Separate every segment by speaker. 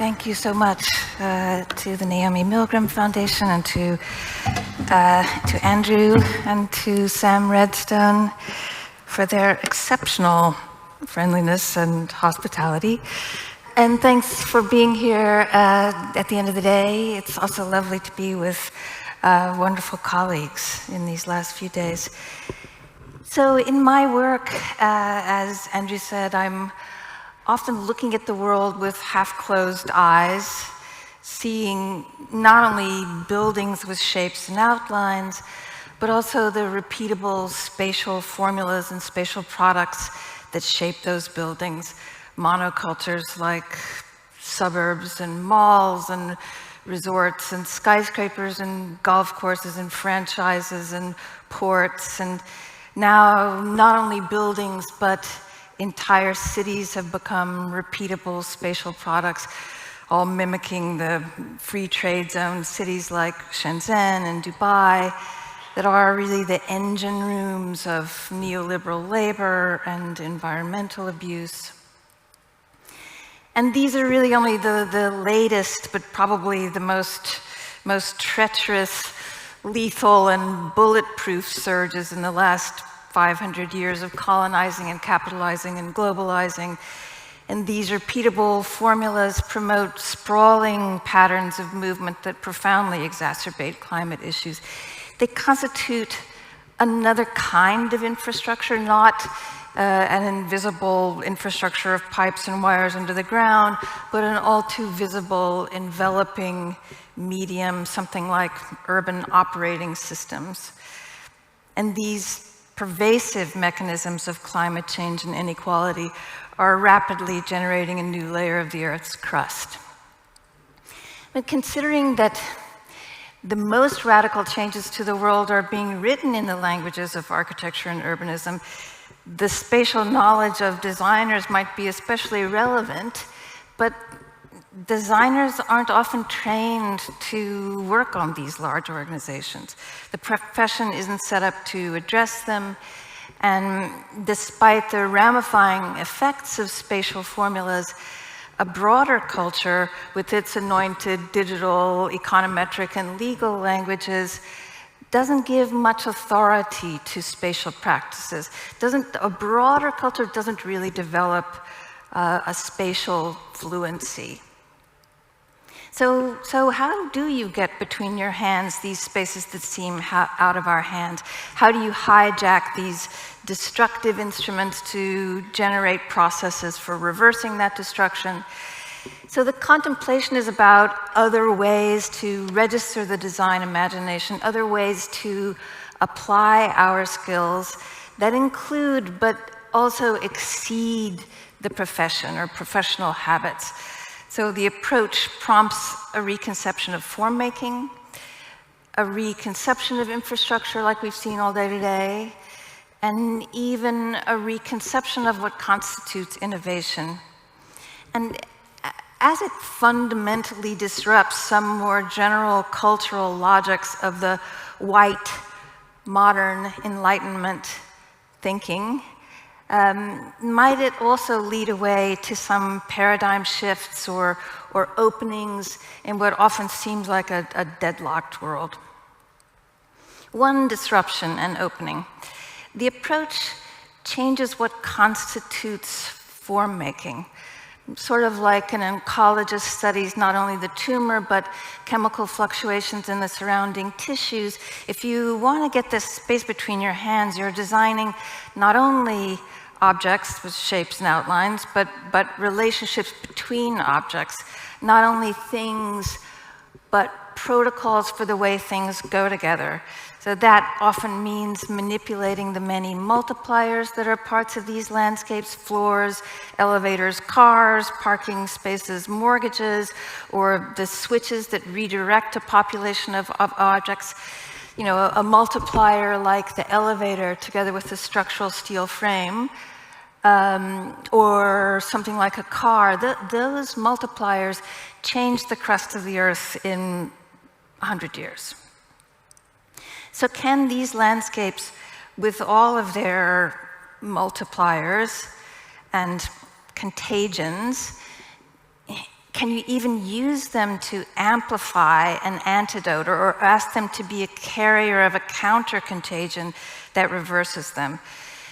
Speaker 1: Thank you so much to the Naomi Milgram Foundation and to Andrew and to Sam Redstone for their exceptional friendliness and hospitality. And thanks for being here at the end of the day. It's also lovely to be with wonderful colleagues in these last few days. So in my work, as Andrew said, I'm often looking at the world with half-closed eyes, seeing not only buildings with shapes and outlines, but also the repeatable spatial formulas and spatial products that shape those buildings. Monocultures like suburbs and malls and resorts and skyscrapers and golf courses and franchises and ports. And now not only buildings, but entire cities have become repeatable spatial products, all mimicking the free trade zone cities like Shenzhen and Dubai that are really the engine rooms of neoliberal labor and environmental abuse. And these are really only the latest, but probably the most treacherous, lethal, and bulletproof surges in the last 500 years of colonizing and capitalizing and globalizing. And these repeatable formulas promote sprawling patterns of movement that profoundly exacerbate climate issues. They constitute another kind of infrastructure, not an invisible infrastructure of pipes and wires under the ground, but an all too visible, enveloping medium, something like urban operating systems. And these pervasive mechanisms of climate change and inequality are rapidly generating a new layer of the Earth's crust. But considering that the most radical changes to the world are being written in the languages of architecture and urbanism, the spatial knowledge of designers might be especially relevant, but designers aren't often trained to work on these large organizations. The profession isn't set up to address them, and despite the ramifying effects of spatial formulas, a broader culture with its anointed digital, econometric, and legal languages doesn't give much authority to spatial practices. A broader culture doesn't really develop a spatial fluency. So how do you get between your hands these spaces that seem out of our hands? How do you hijack these destructive instruments to generate processes for reversing that destruction? So the contemplation is about other ways to register the design imagination, other ways to apply our skills that include but also exceed the profession or professional habits. So the approach prompts a reconception of form making, a reconception of infrastructure like we've seen all day today, and even a reconception of what constitutes innovation. And as it fundamentally disrupts some more general cultural logics of the white, modern Enlightenment thinking, might it also lead away to some paradigm shifts or openings in what often seems like a deadlocked world? One disruption and opening. The approach changes what constitutes form making. Sort of like an oncologist studies not only the tumor, but chemical fluctuations in the surrounding tissues. If you want to get this space between your hands, you're designing not only objects with shapes and outlines, but relationships between objects. Not only things, but protocols for the way things go together. So that often means manipulating the many multipliers that are parts of these landscapes: floors, elevators, cars, parking spaces, mortgages, or the switches that redirect a population of objects. You know, a multiplier like the elevator together with the structural steel frame, or something like a car. Those multipliers change the crust of the Earth in 100 years. So can these landscapes, with all of their multipliers and contagions, Can you even use them to amplify an antidote or ask them to be a carrier of a counter-contagion that reverses them?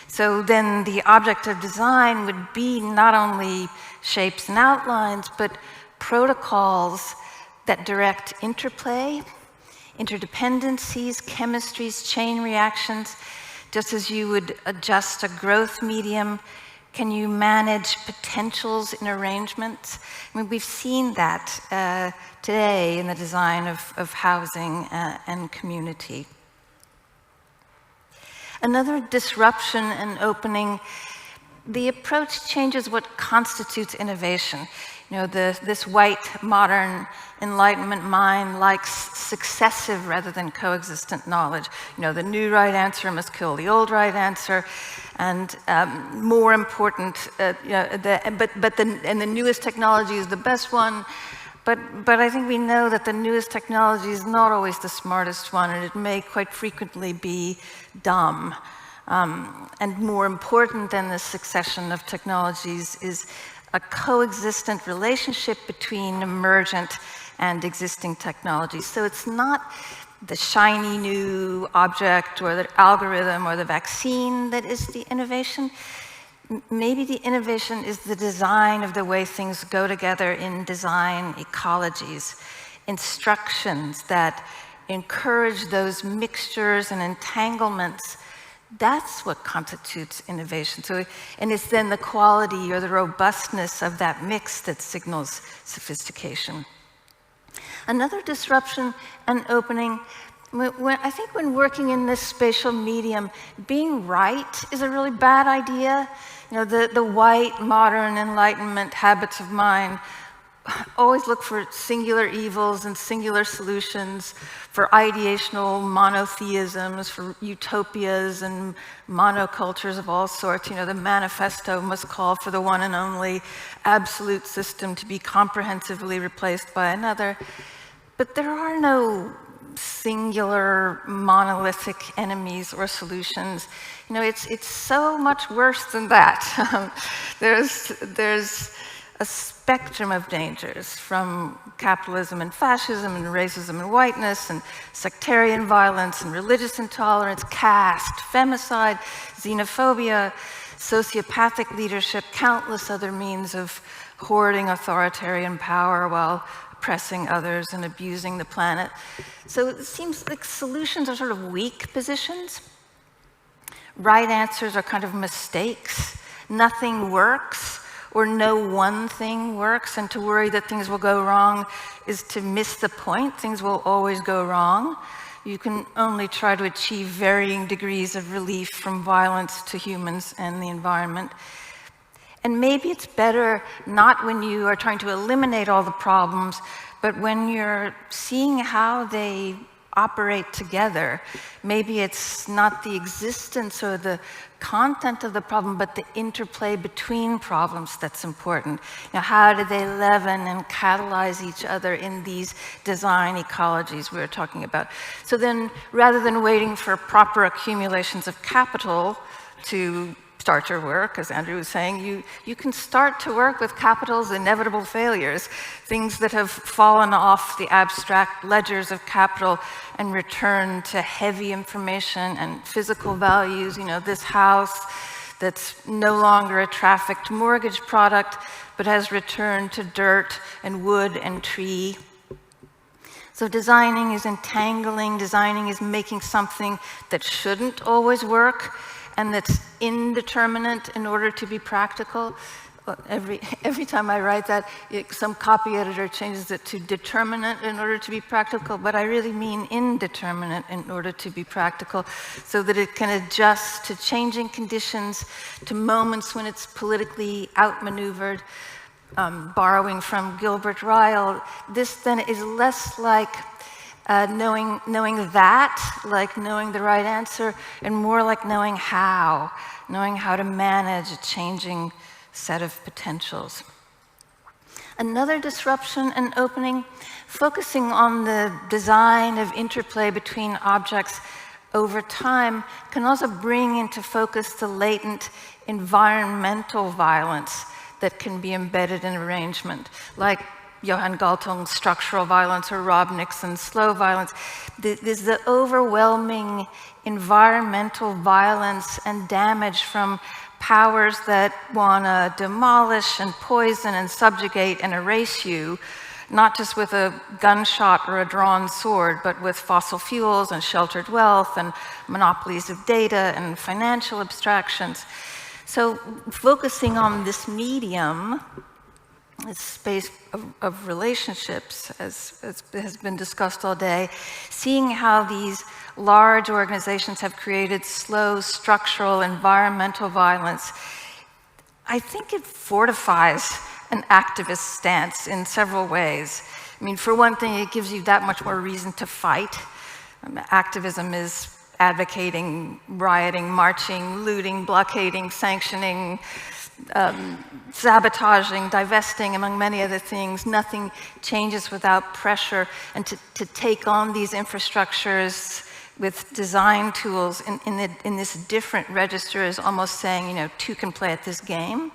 Speaker 1: So then the object of design would be not only shapes and outlines, but protocols that direct interplay, interdependencies, chemistries, chain reactions. Just as you would adjust a growth medium, can you manage potentials in arrangements? I mean, we've seen that today in the design of housing and community. Another disruption and opening, the approach changes what constitutes innovation. You know, this white, modern Enlightenment mind likes successive rather than coexistent knowledge. You know, the new right answer must kill the old right answer, and more important, the newest technology is the best one. But I think we know that the newest technology is not always the smartest one, and it may quite frequently be dumb. And more important than the succession of technologies is a coexistent relationship between emergent and existing technologies. So it's not the shiny new object or the algorithm or the vaccine that is the innovation. Maybe the innovation is the design of the way things go together in design ecologies, instructions that encourage those mixtures and entanglements. That's what constitutes innovation. So, and it's then the quality or the robustness of that mix that signals sophistication. Another disruption and opening, I think when working in this spatial medium, being right is a really bad idea. You know, the white, modern Enlightenment habits of mind always look for singular evils and singular solutions, for ideational monotheisms, for utopias and monocultures of all sorts. You know, the manifesto must call for the one and only absolute system to be comprehensively replaced by another. But there are no singular monolithic enemies or solutions. You know, it's so much worse than that. There's a spectrum of dangers, from capitalism and fascism and racism and whiteness and sectarian violence and religious intolerance, caste, femicide, xenophobia, sociopathic leadership, countless other means of hoarding authoritarian power while oppressing others and abusing the planet. So it seems like solutions are sort of weak positions. Right answers are kind of mistakes. Nothing works, or no one thing works, and to worry that things will go wrong is to miss the point. Things will always go wrong. You can only try to achieve varying degrees of relief from violence to humans and the environment. And maybe it's better not when you are trying to eliminate all the problems, but when you're seeing how they operate together. Maybe it's not the existence or the content of the problem, but the interplay between problems that's important. Now, how do they leaven and catalyze each other in these design ecologies we were talking about? So then, rather than waiting for proper accumulations of capital to start your work, as Andrew was saying, you can start to work with capital's inevitable failures, things that have fallen off the abstract ledgers of capital and returned to heavy information and physical values. You know, this house that's no longer a trafficked mortgage product, but has returned to dirt and wood and tree. So designing is entangling, designing is making something that shouldn't always work, and that's indeterminate in order to be practical. Every time I write that, some copy editor changes it to determinate in order to be practical, but I really mean indeterminate in order to be practical, so that it can adjust to changing conditions, to moments when it's politically outmaneuvered. Borrowing from Gilbert Ryle, this then is less like knowing that, like knowing the right answer, and more like knowing how to manage a changing set of potentials. Another disruption and opening, focusing on the design of interplay between objects over time, can also bring into focus the latent environmental violence that can be embedded in arrangement, like Johan Galtung's structural violence or Rob Nixon's slow violence. There's the overwhelming environmental violence and damage from powers that want to demolish and poison and subjugate and erase you, not just with a gunshot or a drawn sword, but with fossil fuels and sheltered wealth and monopolies of data and financial abstractions. So focusing on this medium, this space of relationships, as has been discussed all day, seeing how these large organizations have created slow structural environmental violence, I think it fortifies an activist stance in several ways. I mean, for one thing, it gives you that much more reason to fight. Activism is advocating, rioting, marching, looting, blockading, sanctioning, sabotaging, divesting, among many other things. Nothing changes without pressure. And to take on these infrastructures with design tools in this different register is almost saying, you know, two can play at this game.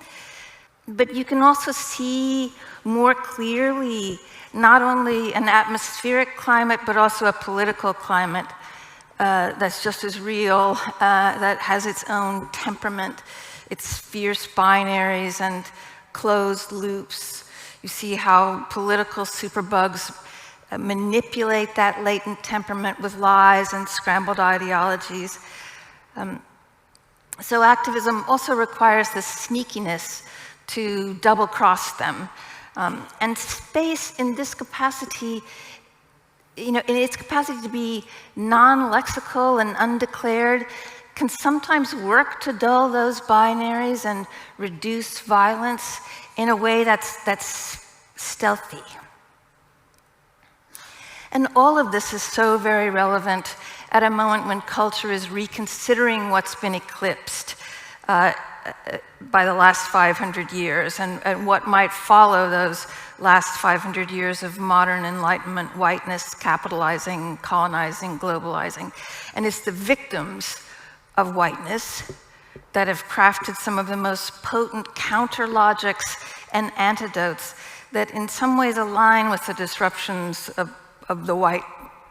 Speaker 1: But you can also see more clearly not only an atmospheric climate, but also a political climate that's just as real, that has its own temperament, its fierce binaries and closed loops. You see how political superbugs manipulate that latent temperament with lies and scrambled ideologies. So activism also requires the sneakiness to double-cross them. And space in this capacity, you know, in its capacity to be non-lexical and undeclared, can sometimes work to dull those binaries and reduce violence in a way that's stealthy. And all of this is so very relevant at a moment when culture is reconsidering what's been eclipsed by the last 500 years and what might follow those last 500 years of modern Enlightenment whiteness, capitalizing, colonizing, globalizing. And it's the victims of whiteness that have crafted some of the most potent counter-logics and antidotes that in some ways align with the disruptions of the white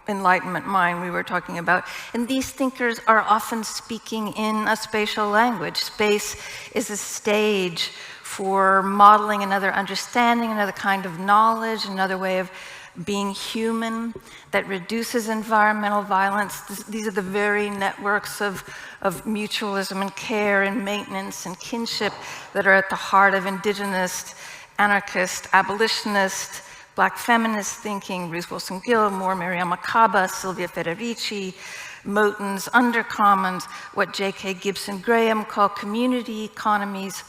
Speaker 1: Enlightenment mind we were talking about. And these thinkers are often speaking in a spatial language. Space is a stage for modeling another understanding, another kind of knowledge, another way of being human that reduces environmental violence. These are the very networks of mutualism and care and maintenance and kinship that are at the heart of indigenous, anarchist, abolitionist, Black feminist thinking, Ruth Wilson Gilmore, Miriam Makaba, Sylvia Federici, Moten's Undercommons, what J.K. Gibson Graham called community economies.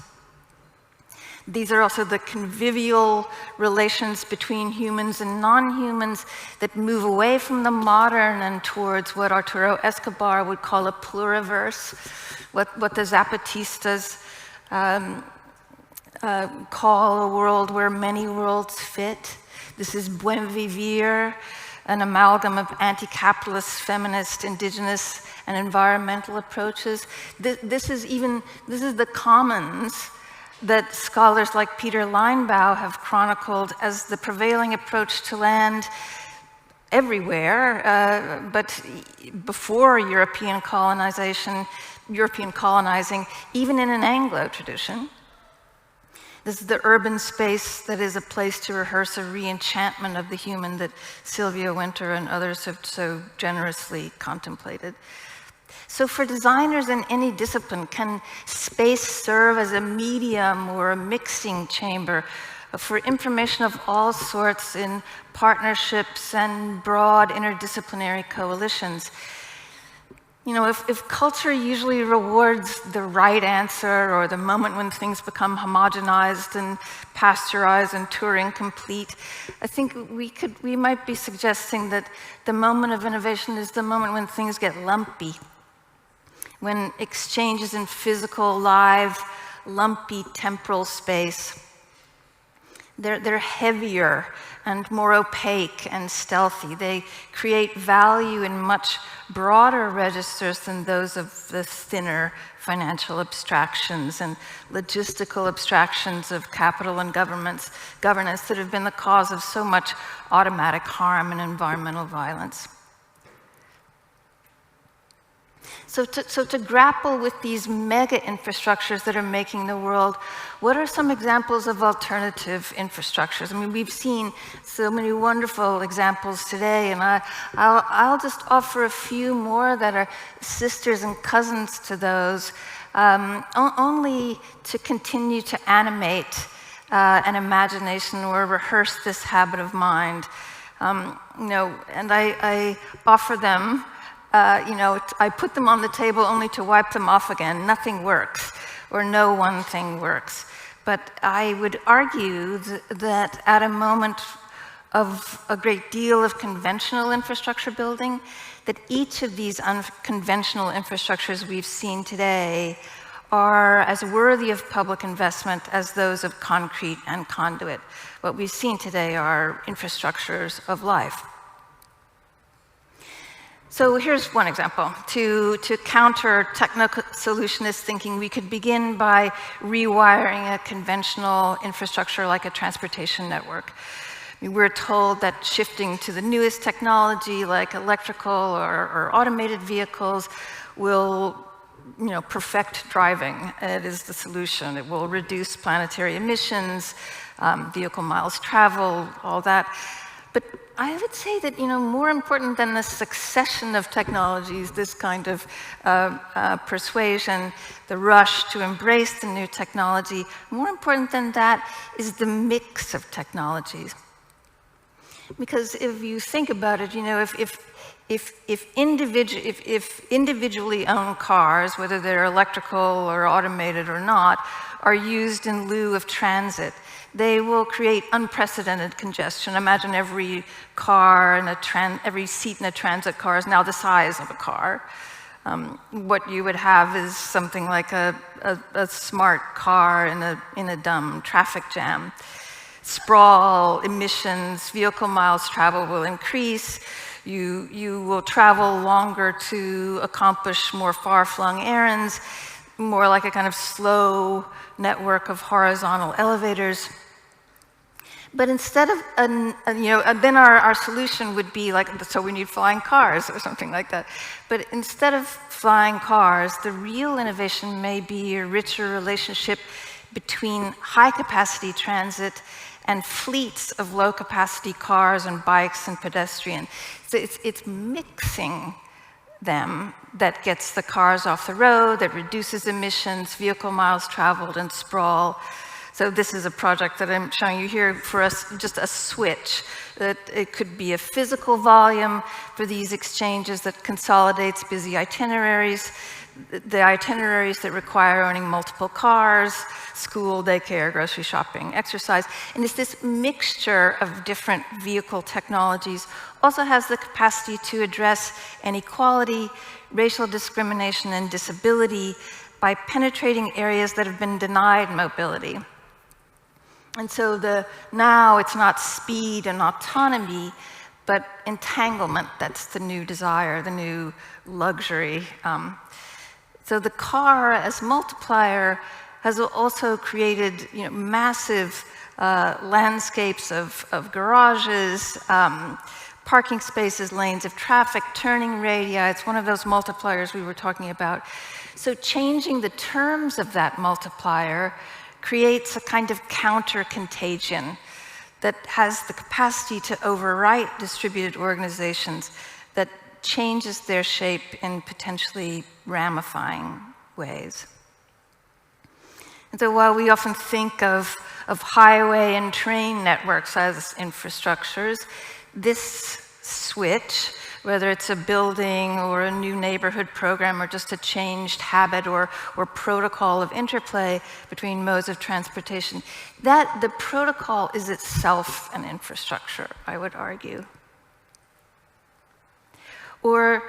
Speaker 1: These are also the convivial relations between humans and non-humans that move away from the modern and towards what Arturo Escobar would call a pluriverse, what the Zapatistas call a world where many worlds fit. This is Buen Vivir, an amalgam of anti-capitalist, feminist, indigenous, and environmental approaches. This is the commons that scholars like Peter Linebaugh have chronicled as the prevailing approach to land everywhere, but before European colonizing, even in an Anglo tradition. This is the urban space that is a place to rehearse a re-enchantment of the human that Sylvia Winter and others have so generously contemplated. So for designers in any discipline, can space serve as a medium or a mixing chamber for information of all sorts in partnerships and broad interdisciplinary coalitions? You know, if culture usually rewards the right answer or the moment when things become homogenized and pasteurized and Turing complete, I think we might be suggesting that the moment of innovation is the moment when things get lumpy, when exchanges in physical, live, lumpy temporal space, they're heavier and more opaque and stealthy. They create value in much broader registers than those of the thinner financial abstractions and logistical abstractions of capital and governance that have been the cause of so much automatic harm and environmental violence. So to grapple with these mega infrastructures that are making the world, what are some examples of alternative infrastructures? I mean, we've seen so many wonderful examples today, and I'll just offer a few more that are sisters and cousins to those, only to continue to animate an imagination or rehearse this habit of mind. And I offer them. I put them on the table only to wipe them off again. Nothing works, or no one thing works. But I would argue that at a moment of a great deal of conventional infrastructure building, that each of these unconventional infrastructures we've seen today are as worthy of public investment as those of concrete and conduit. What we've seen today are infrastructures of life. So here's one example. To counter techno-solutionist thinking, we could begin by rewiring a conventional infrastructure like a transportation network. I mean, we're told that shifting to the newest technology like electrical or automated vehicles will perfect driving. It is the solution. It will reduce planetary emissions, vehicle miles traveled, all that. But I would say that, more important than the succession of technologies, this kind of persuasion, the rush to embrace the new technology, more important than that is the mix of technologies. Because if you think about it, if individually owned cars, whether they're electrical or automated or not, are used in lieu of transit, they will create unprecedented congestion. Imagine every car and every seat in a transit car is now the size of a car. What you would have is something like a smart car in a dumb traffic jam. Sprawl, emissions, vehicle miles traveled will increase. You will travel longer to accomplish more far-flung errands, more like a kind of slow network of horizontal elevators. But instead of, then our solution would be like, so we need flying cars or something like that. But instead of flying cars, the real innovation may be a richer relationship between high-capacity transit and fleets of low-capacity cars and bikes and pedestrian. So it's mixing them that gets the cars off the road, that reduces emissions, vehicle miles traveled, and sprawl. So this is a project that I'm showing you here for us, just a switch. That it could be a physical volume for these exchanges that consolidates busy itineraries, the itineraries that require owning multiple cars, school, daycare, grocery shopping, exercise. And it's this mixture of different vehicle technologies also has the capacity to address inequality, racial discrimination, and disability by penetrating areas that have been denied mobility. And so now it's not speed and autonomy, but entanglement that's the new desire, the new luxury. So the car as multiplier has also created massive landscapes of garages, parking spaces, lanes of traffic, turning radii. It's one of those multipliers we were talking about. So changing the terms of that multiplier creates a kind of counter-contagion that has the capacity to overwrite distributed organizations, that changes their shape in potentially ramifying ways. And so while we often think of highway and train networks as infrastructures, this switch, whether it's a building or a new neighborhood program or just a changed habit or protocol of interplay between modes of transportation, that the protocol is itself an infrastructure, I would argue. Or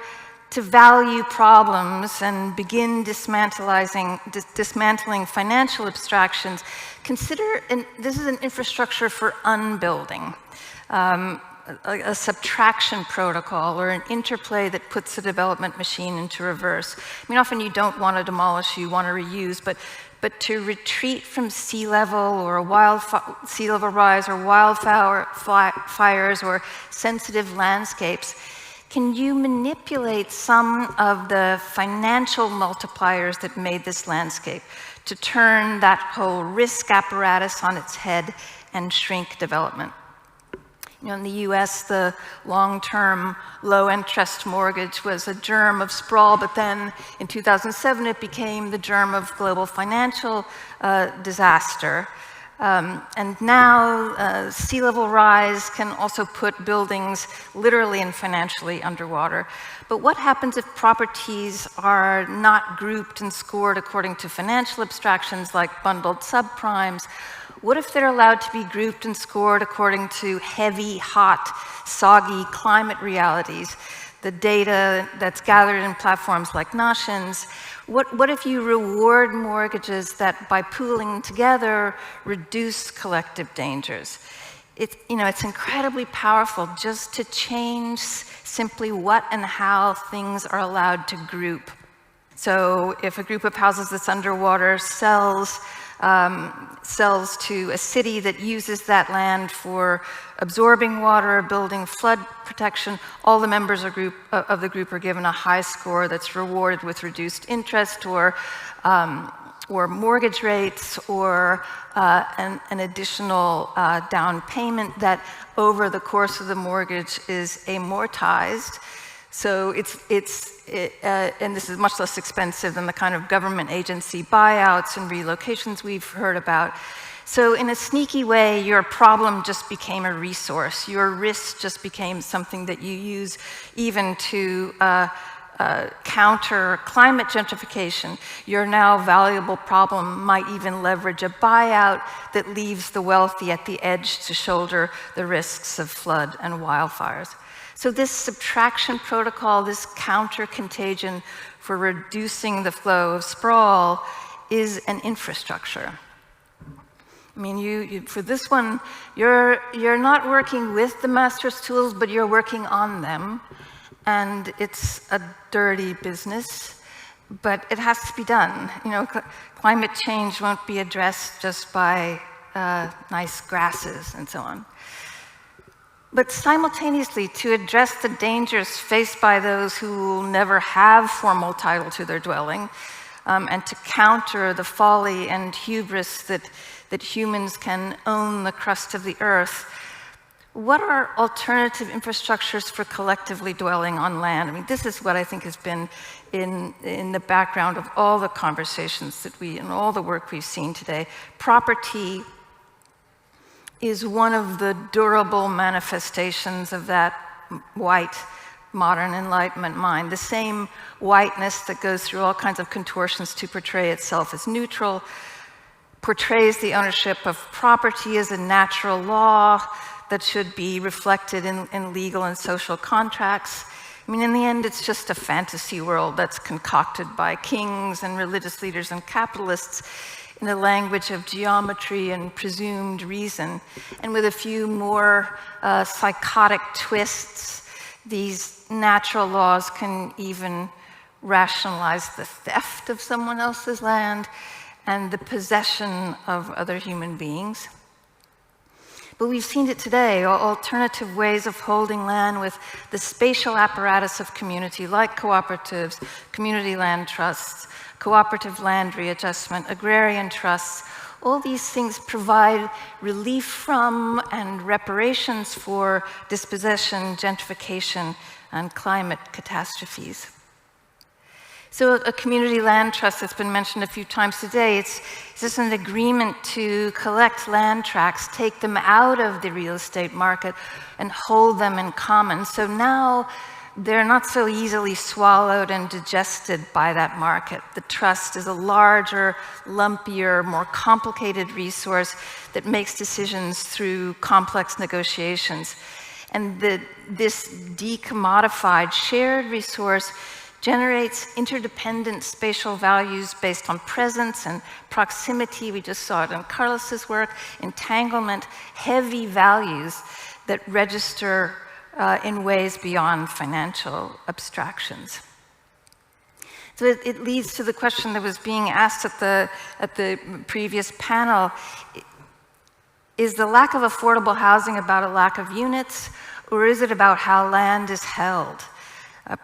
Speaker 1: to value problems and begin dismantling financial abstractions, consider, this is an infrastructure for unbuilding. a subtraction protocol or an interplay that puts the development machine into reverse. I mean, often you don't want to demolish, you want to reuse, but to retreat from sea level or sea level rise or wildfires or sensitive landscapes, can you manipulate some of the financial multipliers that made this landscape to turn that whole risk apparatus on its head and shrink development? You know, in the US, the long-term low-interest mortgage was a germ of sprawl, but then in 2007, it became the germ of global financial disaster. And now, sea level rise can also put buildings literally and financially underwater. But what happens if properties are not grouped and scored according to financial abstractions like bundled subprimes? What if they're allowed to be grouped and scored according to heavy, hot, soggy climate realities, the data that's gathered in platforms like Notions? What if you reward mortgages that, by pooling together, reduce collective dangers? It's incredibly powerful just to change simply what and how things are allowed to group. So if a group of houses that's underwater sells to a city that uses that land for absorbing water, building flood protection, all the members of the group are given a high score that's rewarded with reduced interest or mortgage rates or an additional down payment that over the course of the mortgage is amortized. So and this is much less expensive than the kind of government agency buyouts and relocations we've heard about. So in a sneaky way, your problem just became a resource. Your risk just became something that you use even to counter climate gentrification. Your now valuable problem might even leverage a buyout that leaves the wealthy at the edge to shoulder the risks of flood and wildfires. So this subtraction protocol, this counter-contagion for reducing the flow of sprawl is an infrastructure. I mean, for this one, you're not working with the master's tools, but you're working on them. And it's a dirty business, but it has to be done. You know, climate change won't be addressed just by nice grasses and so on. But simultaneously, to address the dangers faced by those who will never have formal title to their dwelling, and to counter the folly and hubris that humans can own the crust of the earth, what are alternative infrastructures for collectively dwelling on land? I mean, this is what I think has been in the background of all the conversations and all the work we've seen today. Property is one of the durable manifestations of that white modern Enlightenment mind. The same whiteness that goes through all kinds of contortions to portray itself as neutral, portrays the ownership of property as a natural law that should be reflected in legal and social contracts. I mean, in the end, it's just a fantasy world that's concocted by kings and religious leaders and capitalists in a language of geometry and presumed reason. And with a few more psychotic twists, these natural laws can even rationalize the theft of someone else's land and the possession of other human beings. But we've seen it today, alternative ways of holding land with the spatial apparatus of community, like cooperatives, community land trusts, cooperative land readjustment, agrarian trusts. All these things provide relief from and reparations for dispossession, gentrification, and climate catastrophes. So a community land trust that's been mentioned a few times today, it's just an agreement to collect land tracts, take them out of the real estate market, and hold them in common. So now they're not so easily swallowed and digested by that market. The trust is a larger, lumpier, more complicated resource that makes decisions through complex negotiations. And this decommodified shared resource generates interdependent spatial values based on presence and proximity. We just saw it in Carlos's work, entanglement, heavy values that register in ways beyond financial abstractions. So it leads to the question that was being asked at the previous panel. Is the lack of affordable housing about a lack of units, or is it about how land is held?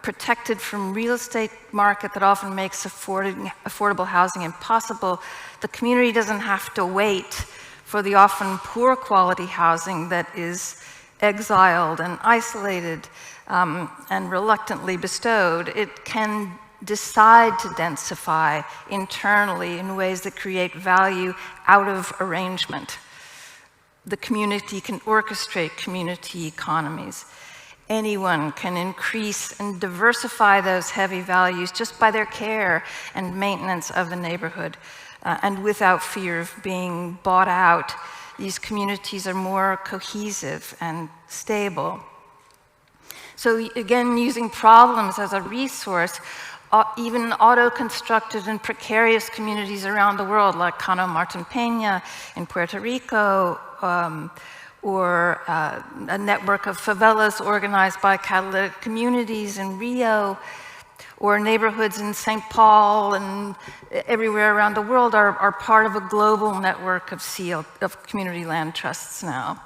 Speaker 1: Protected from real estate market that often makes affordable housing impossible, the community doesn't have to wait for the often poor quality housing that is exiled and isolated and reluctantly bestowed. It can decide to densify internally in ways that create value out of arrangement. The community can orchestrate community economies. Anyone can increase and diversify those heavy values just by their care and maintenance of the neighborhood. And without fear of being bought out, these communities are more cohesive and stable. So again, using problems as a resource, even auto-constructed and precarious communities around the world, like Cano Martin Peña in Puerto Rico, or a network of favelas organized by catalytic communities in Rio, or neighborhoods in St. Paul and everywhere around the world are part of a global network of community land trusts now.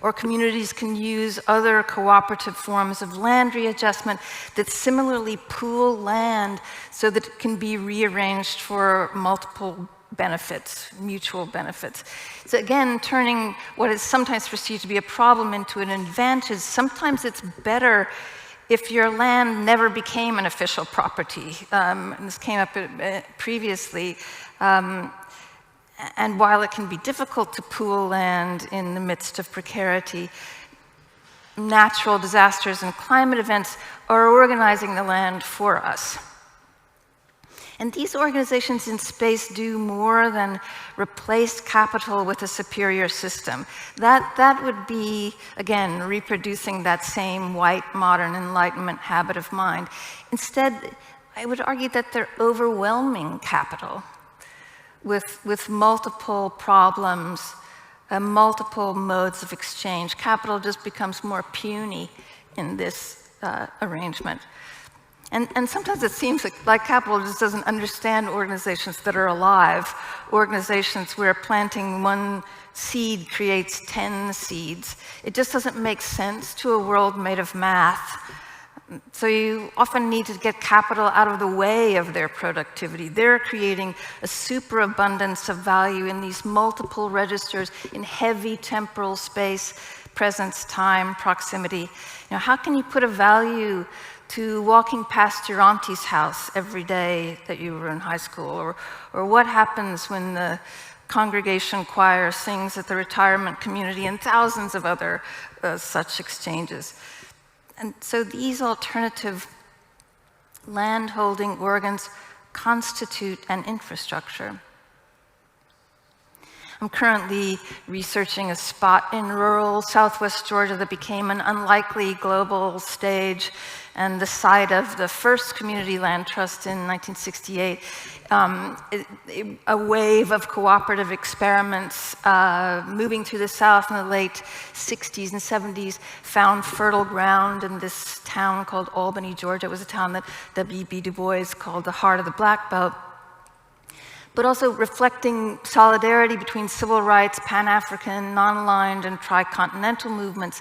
Speaker 1: Or communities can use other cooperative forms of land readjustment that similarly pool land so that it can be rearranged for multiple benefits, mutual benefits. So again, turning what is sometimes perceived to be a problem into an advantage. Sometimes it's better if your land never became an official property. And this came up previously. And while it can be difficult to pool land in the midst of precarity, natural disasters and climate events are organizing the land for us. And these organizations in space do more than replace capital with a superior system. That would be, again, reproducing that same white modern Enlightenment habit of mind. Instead, I would argue that they're overwhelming capital with multiple problems, multiple modes of exchange. Capital just becomes more puny in this arrangement. And sometimes it seems like capital just doesn't understand organizations that are alive, organizations where planting one seed creates 10 seeds. It just doesn't make sense to a world made of math. So you often need to get capital out of the way of their productivity. They're creating a superabundance of value in these multiple registers in heavy temporal space, presence, time, proximity. How can you put a value to walking past your auntie's house every day that you were in high school? Or what happens when the congregation choir sings at the retirement community, and thousands of other such exchanges. And so these alternative land-holding organs constitute an infrastructure. I'm currently researching a spot in rural Southwest Georgia that became an unlikely global stage and the site of the first community land trust in 1968. A wave of cooperative experiments moving through the South in the late 60s and 70s found fertile ground in this town called Albany, Georgia. It was a town that W.B. Du Bois called the heart of the Black Belt, but also reflecting solidarity between civil rights, Pan-African, non-aligned, and tricontinental movements.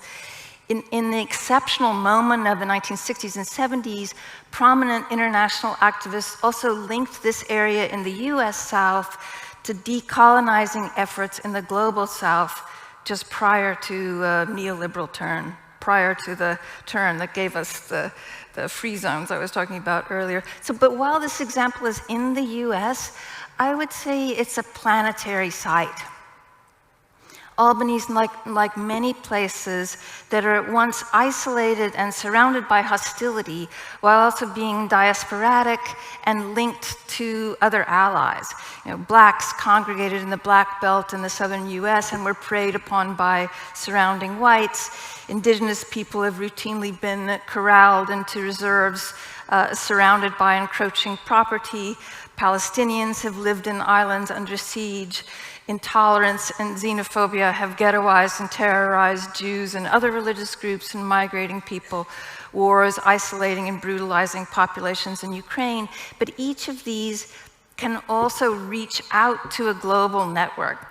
Speaker 1: In the exceptional moment of the 1960s and 70s, prominent international activists also linked this area in the US South to decolonizing efforts in the global South just prior to a neoliberal turn, prior to the turn that gave us the free zones I was talking about earlier. But while this example is in the US, I would say it's a planetary site. Albany's like many places that are at once isolated and surrounded by hostility, while also being diasporatic and linked to other allies. Blacks congregated in the Black Belt in the southern US and were preyed upon by surrounding whites. Indigenous people have routinely been corralled into reserves surrounded by encroaching property. Palestinians have lived in islands under siege. Intolerance and xenophobia have ghettoized and terrorized Jews and other religious groups and migrating people. Wars isolating and brutalizing populations in Ukraine. But each of these can also reach out to a global network.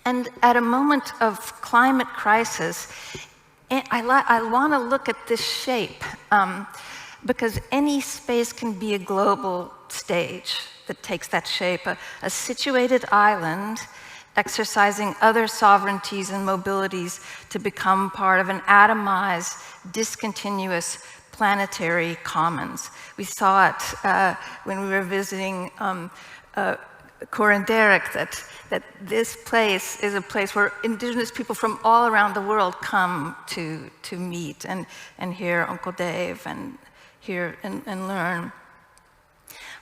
Speaker 1: And at a moment of climate crisis, I want to look at this shape because any space can be a global stage that takes that shape, a situated island exercising other sovereignties and mobilities to become part of an atomized, discontinuous planetary commons. We saw it when we were visiting Corinderek, that this place is a place where indigenous people from all around the world come to meet and hear Uncle Dave and hear and learn.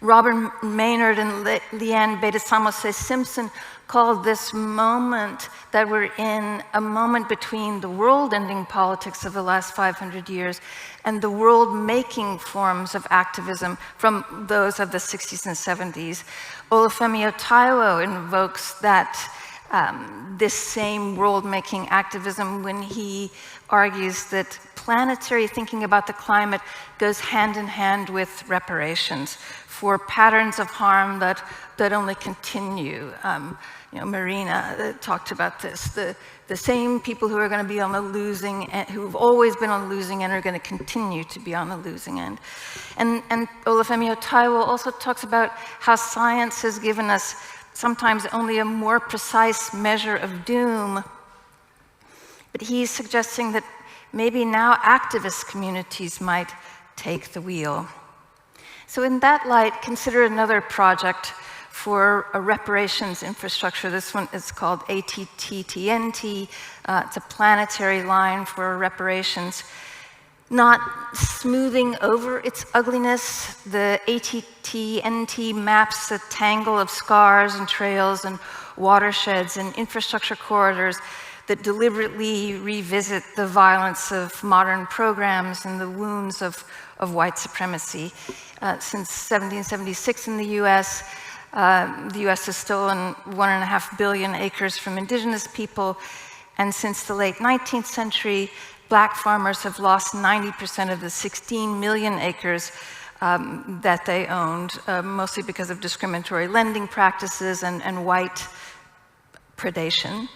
Speaker 1: Robert Maynard and Leanne Betesamos-Simpson called this moment that we're in a moment between the world-ending politics of the last 500 years and the world-making forms of activism from those of the 60s and 70s. Olufemi Otaiwo invokes that this same world-making activism when he argues that planetary thinking about the climate goes hand in hand with reparations for patterns of harm that only continue. Marina talked about this. The same people who are going to be on the losing end, who've always been on the losing end, are going to continue to be on the losing end. And Olufemi Otaiwo also talks about how science has given us sometimes only a more precise measure of doom. But he's suggesting that maybe now activist communities might take the wheel. So in that light, consider another project for a reparations infrastructure. This one is called ATTTNT. It's a planetary line for reparations. Not smoothing over its ugliness, the ATTNT maps a tangle of scars and trails and watersheds and infrastructure corridors that deliberately revisit the violence of modern programs and the wounds of white supremacy. Since 1776 in the US has stolen 1.5 billion acres from indigenous people, and since the late 19th century, Black farmers have lost 90% of the 16 million acres that they owned, mostly because of discriminatory lending practices and white predation.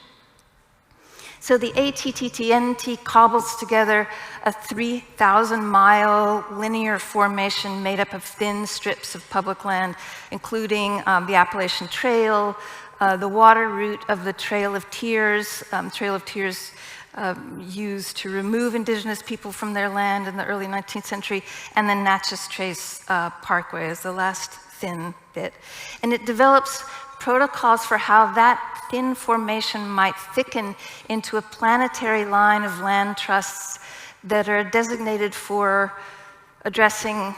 Speaker 1: So the ATTTNT cobbles together a 3,000-mile linear formation made up of thin strips of public land, including the Appalachian Trail, the water route of the Trail of Tears, used to remove indigenous people from their land in the early 19th century, and the Natchez Trace Parkway is the last thin bit. And it develops protocols for how that thin formation might thicken into a planetary line of land trusts that are designated for addressing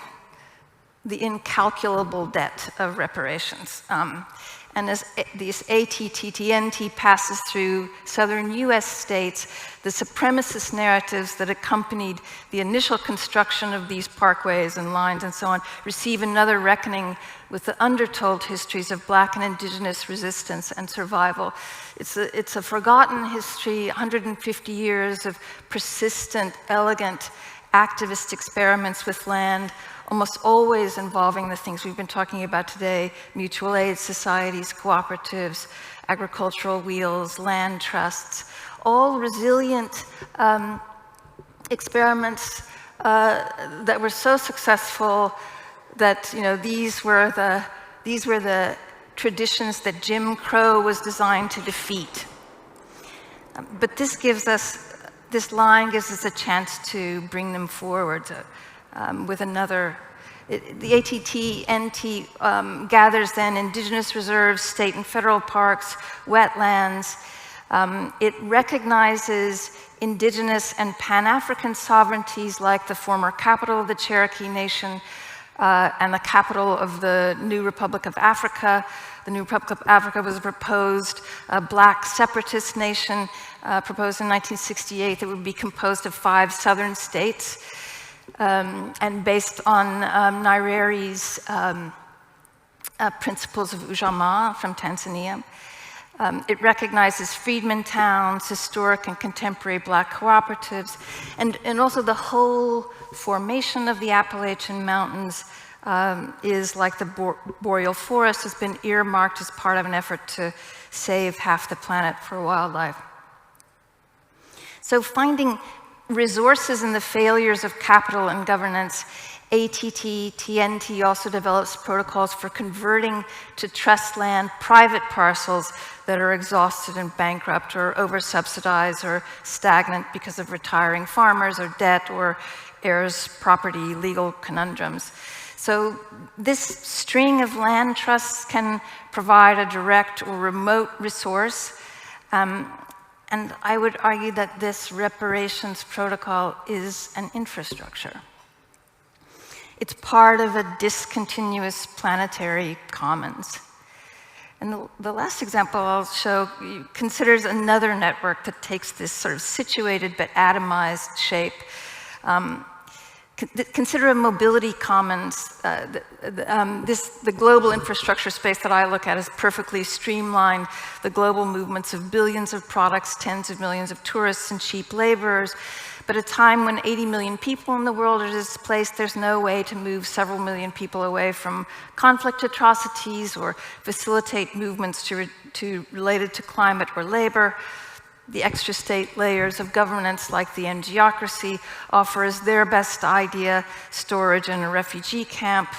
Speaker 1: the incalculable debt of reparations. And as this ATTTNT passes through southern US states, the supremacist narratives that accompanied the initial construction of these parkways and lines and so on receive another reckoning with the undertold histories of Black and indigenous resistance and survival. It's a forgotten history, 150 years of persistent, elegant, activist experiments with land, almost always involving the things we've been talking about today: mutual aid societies, cooperatives, agricultural wheels, land trusts, all resilient experiments that were so successful that these were the traditions that Jim Crow was designed to defeat. But this line gives us a chance to bring them forward with another. The ATTNT gathers then indigenous reserves, state and federal parks, wetlands. It recognizes indigenous and Pan-African sovereignties like the former capital of the Cherokee Nation and the capital of the New Republic of Africa. The New Republic of Africa was a proposed Black separatist nation proposed in 1968 that would be composed of 5 southern states. And based on Nyeri's principles of Ujamaa from Tanzania. It recognizes freedmen towns, historic and contemporary Black cooperatives, and also the whole formation of the Appalachian Mountains is like the boreal forest, has been earmarked as part of an effort to save half the planet for wildlife. So finding resources in the failures of capital and governance, TNT also develops protocols for converting to trust land private parcels that are exhausted and bankrupt or over-subsidized or stagnant because of retiring farmers or debt or heirs' property legal conundrums. So this string of land trusts can provide a direct or remote resource. And I would argue that this reparations protocol is an infrastructure. It's part of a discontinuous planetary commons. And the last example I'll show considers another network that takes this sort of situated but atomized shape. Consider a mobility commons. The global infrastructure space that I look at is perfectly streamlined. The global movements of billions of products, tens of millions of tourists and cheap laborers. But at a time when 80 million people in the world are displaced, there's no way to move several million people away from conflict atrocities or facilitate movements related to climate or labor. The extra-state layers of governance, like the NGocracy, offer as their best idea storage in a refugee camp,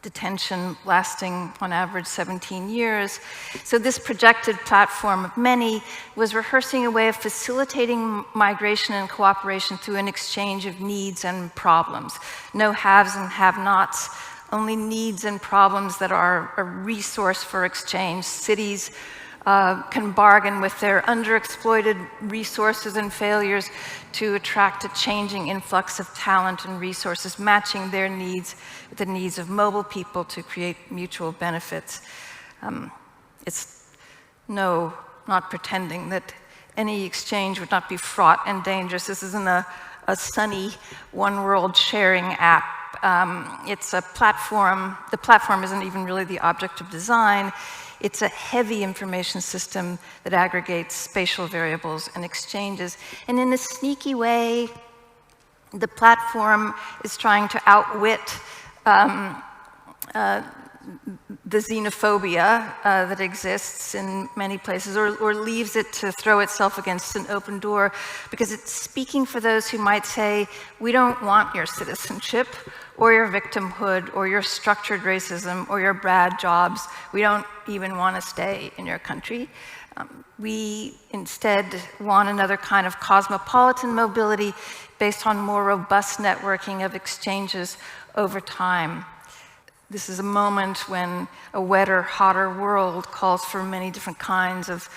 Speaker 1: detention lasting on average 17 years. So this projected platform of many was rehearsing a way of facilitating migration and cooperation through an exchange of needs and problems. No haves and have-nots, only needs and problems that are a resource for exchange. Cities can bargain with their underexploited resources and failures to attract a changing influx of talent and resources, matching their needs with the needs of mobile people to create mutual benefits. It's not pretending that any exchange would not be fraught and dangerous. This isn't a sunny one world sharing app. It's a platform. The platform isn't even really the object of design. It's a heavy information system that aggregates spatial variables and exchanges. And in a sneaky way, the platform is trying to outwit the xenophobia that exists in many places, or leaves it to throw itself against an open door, because it's speaking for those who might say, we don't want your citizenship, or your victimhood, or your structured racism, or your bad jobs. We don't even want to stay in your country. We instead want another kind of cosmopolitan mobility based on more robust networking of exchanges over time. This is a moment when a wetter, hotter world calls for many different kinds of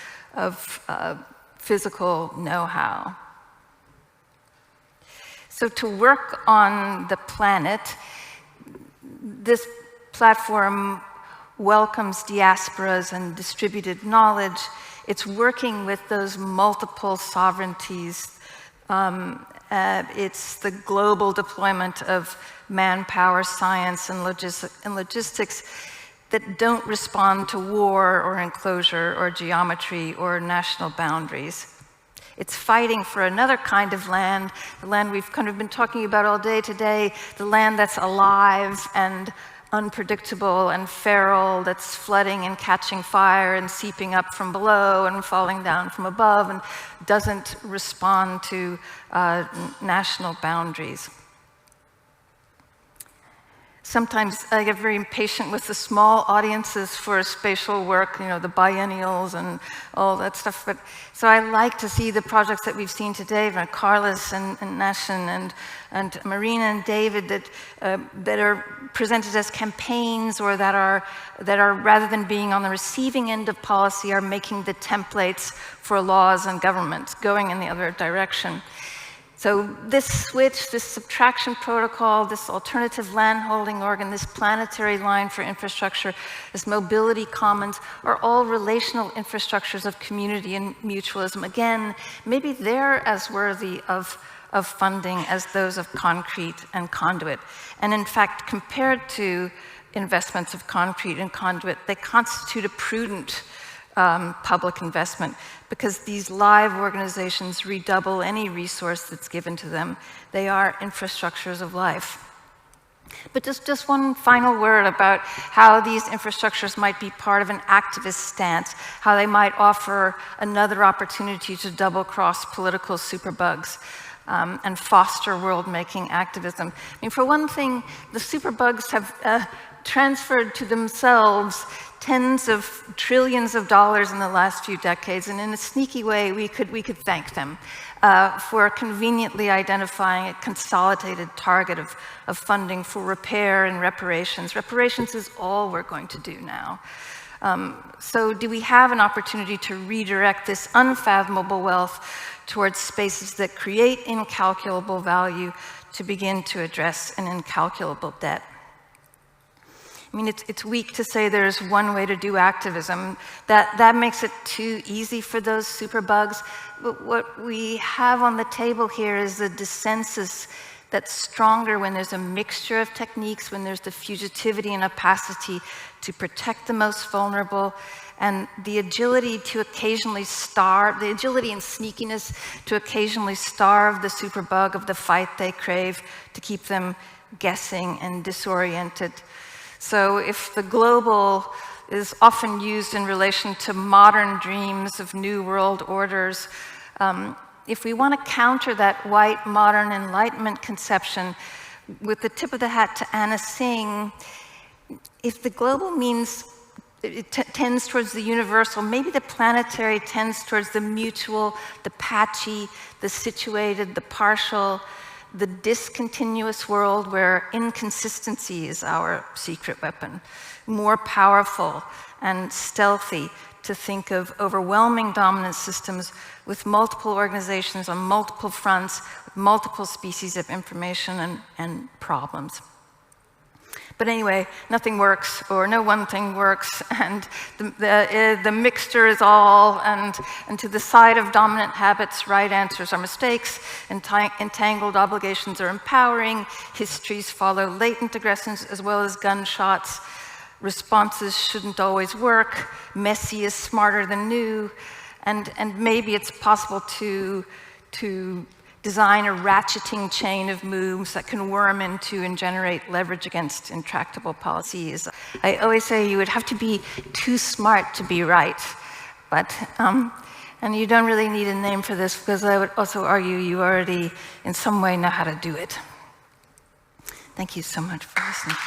Speaker 1: physical know-how. So to work on the planet, this platform welcomes diasporas and distributed knowledge. It's working with those multiple sovereignties. It's the global deployment of manpower, science, and logistics that don't respond to war or enclosure or geometry or national boundaries. It's fighting for another kind of land, the land we've kind of been talking about all day today, the land that's alive and unpredictable and feral, that's flooding and catching fire and seeping up from below and falling down from above and doesn't respond to national boundaries. Sometimes I get very impatient with the small audiences for spatial work, you know, the biennials and all that stuff. But so I like to see the projects that we've seen today, from Carlos and Nashin and Marina and David, that are presented as campaigns, or that are rather than being on the receiving end of policy, are making the templates for laws and governments, going in the other direction. So this switch, this subtraction protocol, this alternative landholding organ, this planetary line for infrastructure, this mobility commons, are all relational infrastructures of community and mutualism. Again, maybe they're as worthy of funding as those of concrete and conduit. And in fact, compared to investments of concrete and conduit, they constitute a prudent public investment because these live organizations redouble any resource that's given to them. They are infrastructures of life. But just one final word about how these infrastructures might be part of an activist stance, how they might offer another opportunity to double-cross political superbugs and foster world-making activism. I mean, for one thing, the superbugs have transferred to themselves tens of trillions of dollars in the last few decades, and in a sneaky way, we could thank them for conveniently identifying a consolidated target of funding for repair and reparations. Reparations is all we're going to do now. So do we have an opportunity to redirect this unfathomable wealth towards spaces that create incalculable value to begin to address an incalculable debt? I mean, it's weak to say there's one way to do activism. That makes it too easy for those superbugs. But what we have on the table here is a dissensus that's stronger when there's a mixture of techniques, when there's the fugitivity and opacity to protect the most vulnerable, and the agility to occasionally starve, the agility and sneakiness to occasionally starve the superbug of the fight they crave, to keep them guessing and disoriented. So if the global is often used in relation to modern dreams of new world orders, if we want to counter that white modern Enlightenment conception with the tip of the hat to Anna Singh, if the global means it tends towards the universal, maybe the planetary tends towards the mutual, the patchy, the situated, the partial, the discontinuous world where inconsistency is our secret weapon, more powerful and stealthy to think of overwhelming dominant systems with multiple organizations on multiple fronts, with multiple species of information and problems. But anyway, nothing works, or no one thing works, and the mixture is all, and to the side of dominant habits, right answers are mistakes, entangled obligations are empowering, histories follow latent aggressions as well as gunshots, responses shouldn't always work, messy is smarter than new, and maybe it's possible to design a ratcheting chain of moves that can worm into and generate leverage against intractable policies. I always say you would have to be too smart to be right, but, and you don't really need a name for this because I would also argue you already in some way know how to do it. Thank you so much for listening.